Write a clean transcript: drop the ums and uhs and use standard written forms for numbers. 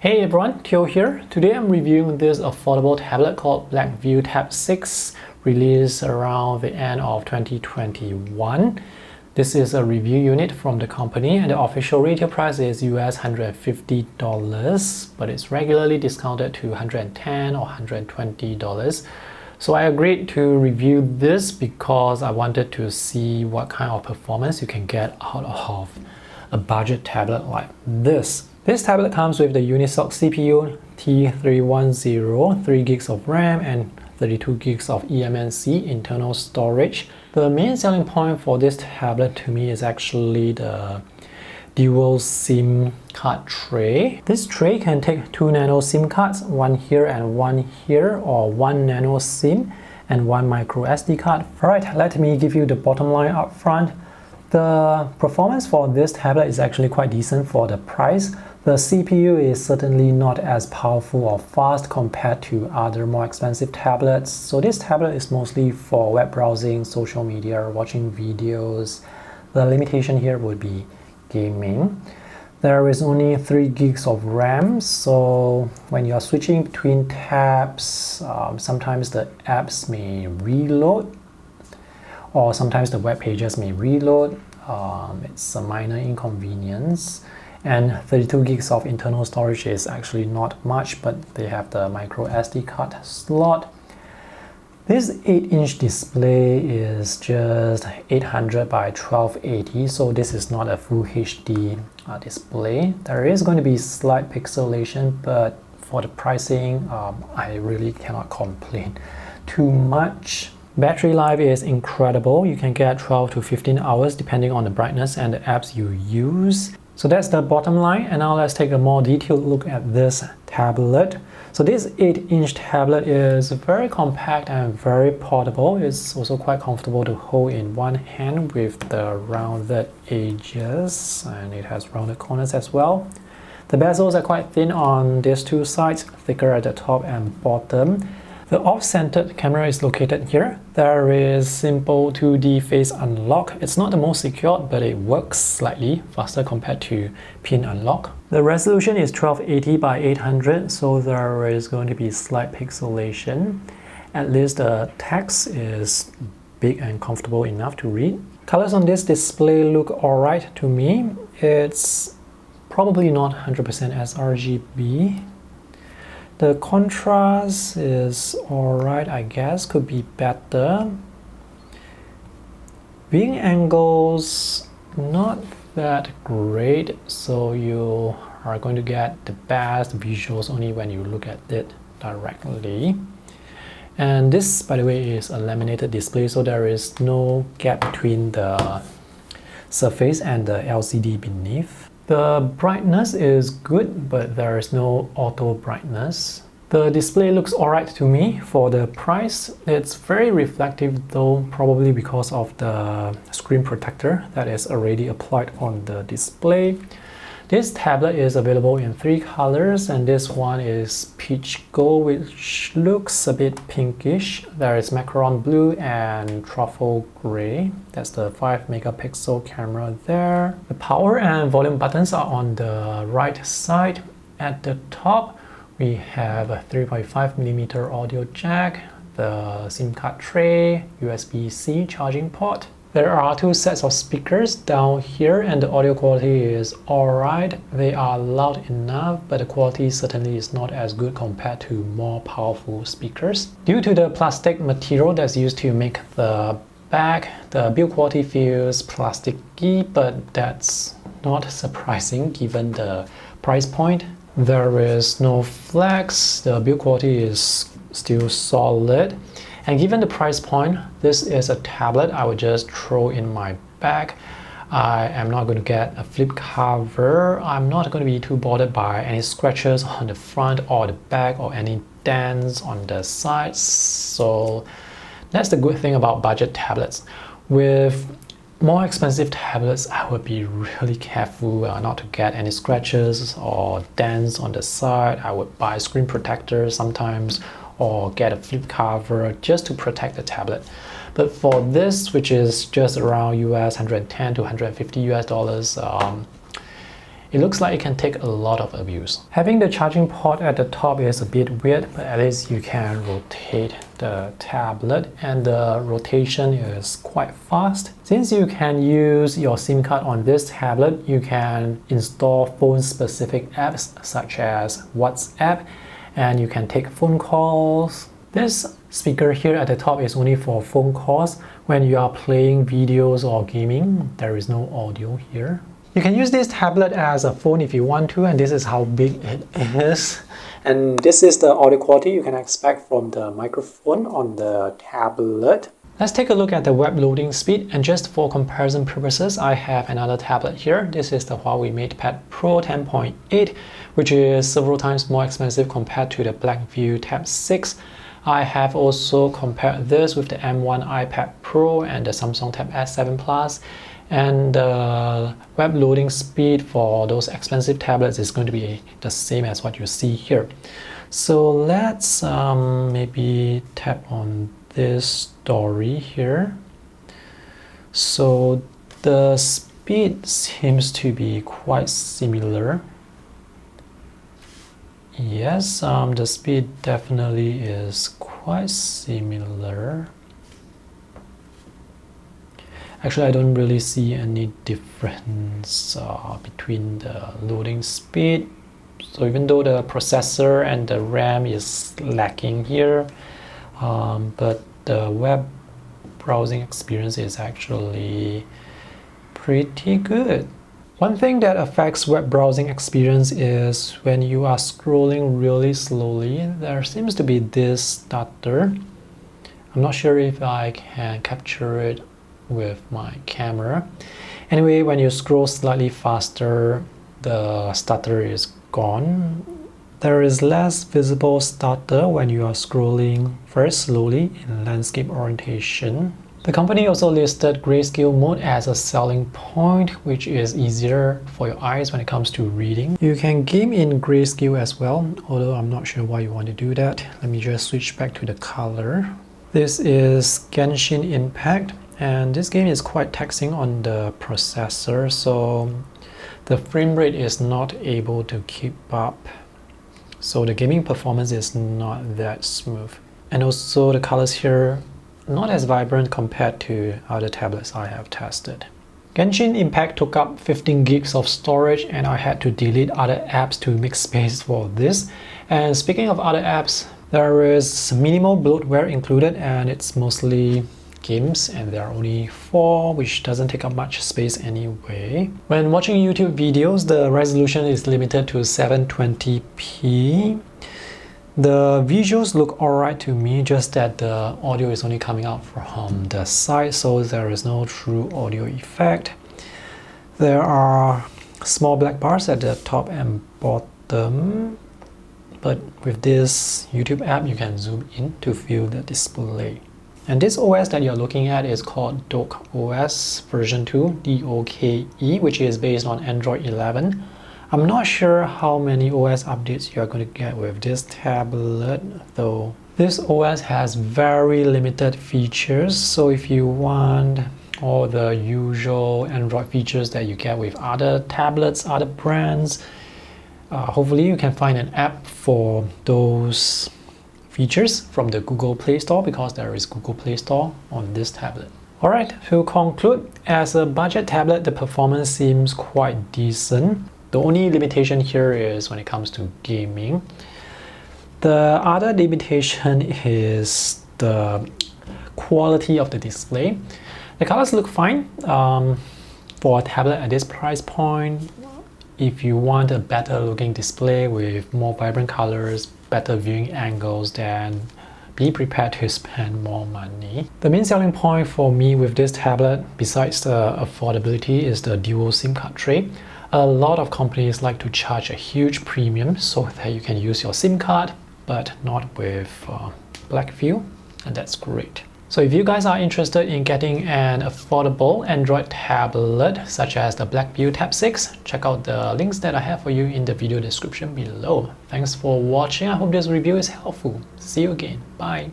Hey everyone, Theo here. Today I'm reviewing this affordable tablet called Blackview Tab 6, released around the end of 2021. This is a review unit from the company and the official retail price is US $150, but it's regularly discounted to $110 or $120. So I agreed to review this because I wanted to see what kind of performance you can get out of a budget tablet like this. This tablet comes with the Unisoc CPU T310, 3 gigs of RAM and 32 gigs of eMMC internal storage. The main selling point for this tablet to me is actually the dual SIM card tray. This tray can take 2 nano SIM cards, one here and one here, or 1 nano SIM and 1 micro SD card. Alright, let me give you the bottom line up front. The performance for this tablet is actually quite decent for the price. The CPU is certainly not as powerful or fast compared to other more expensive tablets. So this tablet is mostly for web browsing, social media, watching videos. The limitation here would be gaming. There is only 3 gigs of RAM, so when you are switching between tabs, sometimes the apps may reload, or sometimes the web pages may reload. It's a minor inconvenience. And 32 gigs of internal storage is actually not much, but they have the micro SD card slot. This 8-inch display is just 800 by 1280, so this is not a full HD display. There is going to be slight pixelation, but for the pricing, I really cannot complain too much. Battery life is incredible. You can get 12 to 15 hours depending on the brightness and the apps you use. So that's the bottom line, and now let's take a more detailed look at this tablet. So this 8-inch tablet is very compact and very portable. It's also quite comfortable to hold in one hand with the rounded edges, and it has rounded corners as well. The bezels are quite thin on these two sides, thicker at the top and bottom. The off-centered camera is located here. There is simple 2D face unlock. It's not the most secured, but it works slightly faster compared to pin unlock. The resolution is 1280 by 800, so there is going to be slight pixelation. At least the text is big and comfortable enough to read. Colors on this display look alright to me. It's probably not 100% sRGB. The contrast is alright, I guess, could be better. Viewing angles, not that great, so you are going to get the best visuals only when you look at it directly. And this, by the way, is a laminated display, so there is no gap between the surface and the LCD beneath. The brightness is good, but there is no auto brightness. The display looks alright to me for the price. It's very reflective though, probably because of the screen protector that is already applied on the display. This tablet is available in 3 colors, and this one is peach gold, which looks a bit pinkish. There is macaron blue and truffle gray. That's the 5 megapixel camera there. The power and volume buttons are on the right side. At the top, we have a 3.5mm audio jack, the SIM card tray, USB-C charging port. There are 2 sets of speakers down here, and the audio quality is alright. They are loud enough, but the quality certainly is not as good compared to more powerful speakers. Due to the plastic material that's used to make the back, the build quality feels plasticky, but that's not surprising given the price point. There is no flex, the build quality is still solid. And given the price point, this is a tablet I would just throw in my bag. I am not going to get a flip cover. I'm not going to be too bothered by any scratches on the front or the back or any dents on the sides. So that's the good thing about budget tablets. With more expensive tablets, I would be really careful not to get any scratches or dents on the side. I would buy screen protectors sometimes, or get a flip cover just to protect the tablet. But for this, which is just around US 110 to 150 US dollars, it looks like it can take a lot of abuse. Having the charging port at the top is a bit weird, but at least you can rotate the tablet and the rotation is quite fast. Since you can use your SIM card on this tablet, you can install phone-specific apps such as WhatsApp, and you can take phone calls. This speaker here at the top is only for phone calls. When you are playing videos or gaming, there is no audio here. You can use this tablet as a phone if you want to, and this is how big it is. And this is the audio quality you can expect from the microphone on the tablet. Let's take a look at the web loading speed, and just for comparison purposes, I have another tablet here. This is the Huawei MatePad Pro 10.8, which is several times more expensive compared to the Blackview Tab 6. I have also compared this with the M1 iPad Pro and the Samsung Tab S7 Plus, and the web loading speed for those expensive tablets is going to be the same as what you see here. So let's maybe tap on this story here. So the speed seems to be quite similar. Yes, the speed definitely is quite similar. Actually, I don't really see any difference between the loading speed. So even though the processor and the RAM is lacking here, but the web browsing experience is actually pretty good. One thing that affects web browsing experience is when you are scrolling really slowly, there seems to be this stutter. I'm not sure if I can capture it with my camera. Anyway, when you scroll slightly faster, the stutter is gone. There is less visible stutter when you are scrolling very slowly in landscape orientation. The company also listed Grayscale mode as a selling point, which is easier for your eyes when it comes to reading. You can game in Grayscale as well, although I'm not sure why you want to do that. Let me just switch back to the color. This is Genshin Impact, and this game is quite taxing on the processor, so the frame rate is not able to keep up. So the gaming performance is not that smooth. And also the colors here not as vibrant compared to other tablets I have tested. Genshin Impact took up 15 gigs of storage, and I had to delete other apps to make space for this. And speaking of other apps, there is minimal bloatware included, and it's mostly games, and there are only 4, which doesn't take up much space anyway. When watching YouTube videos, the resolution is limited to 720p. The visuals look alright to me, just that the audio is only coming out from the side, so there is no true audio effect. There are small black bars at the top and bottom, but with this YouTube app you can zoom in to view the display. And this OS that you're looking at is called Doke OS version 2, DOKE, which is based on Android 11. I'm not sure how many OS updates you are going to get with this tablet though. This OS has very limited features, so if you want all the usual Android features that you get with other tablets, other brands, hopefully you can find an app for those features from the Google Play Store, because there is Google Play Store on this tablet. Alright, to conclude, as a budget tablet, the performance seems quite decent. The only limitation here is when it comes to gaming. The other limitation is the quality of the display. The colors look fine for a tablet at this price point. If you want a better looking display with more vibrant colors, better viewing angles, then be prepared to spend more money. The main selling point for me with this tablet, besides the affordability, is the dual SIM card tray. A lot of companies like to charge a huge premium so that you can use your SIM card, but not with Blackview, and that's great. So if you guys are interested in getting an affordable Android tablet such as the Blackview Tab 6, check out the links that I have for you in the video description below. Thanks for watching. I hope this review is helpful. See you again. Bye.